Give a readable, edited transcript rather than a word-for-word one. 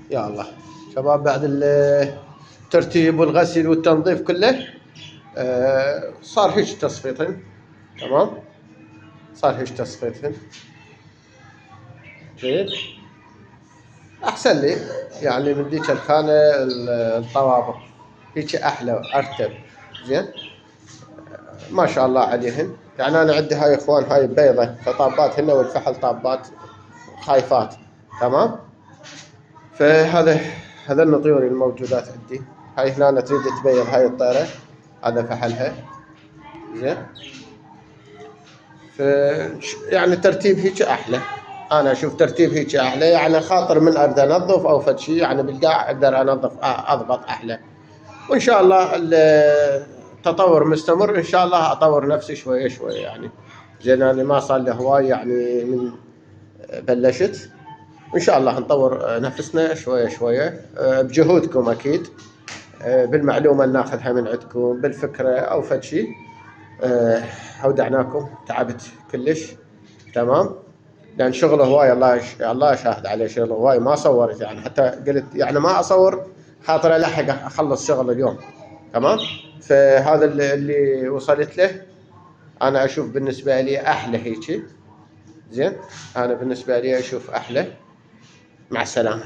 يا الله شباب، بعد الترتيب والغسل والتنظيف كله صار هيك تصفيتهن. تمام، صار هيك تصفيتهن جيد. احسن لي يعني من ذيك الخانه الطوابق، هيك احلى ارتب. زين، ما شاء الله عليهن. يعني انا عندي هاي اخوان، هاي بيضه فطابات هن، والفحل طابات خايفات. تمام، فهذا هذا الطيور الموجودات عندي. هاي هنا تريد تبيض هاي الطيرة، هذا فحلها. زين، ف يعني ترتيب هيك احلى. انا اشوف ترتيب هيك احلى، يعني خاطر من اريد انظف او فد شيء يعني بالقاع اقدر انظف اضبط احلى. وان شاء الله التطور مستمر، ان شاء الله اطور نفسي شويه شويه يعني. زين، انا ما صار لي هواي يعني من بلشت. وان شاء الله نطور نفسنا شويه شويه بجهودكم اكيد، بالمعلومه اللي ناخذها من عندكم، بالفكره او فد شيء. اودعناكم، تعبت كلش. تمام، لان شغله هواي، الله شاهد عليه، شغله هواي ما صورت يعني، حتى قلت يعني ما اصور خاطر الحق اخلص شغل اليوم. تمام، فهذا اللي وصلت له. انا اشوف بالنسبه لي احلى هيك. زين، انا بالنسبه لي اشوف احلى. مع السلامه.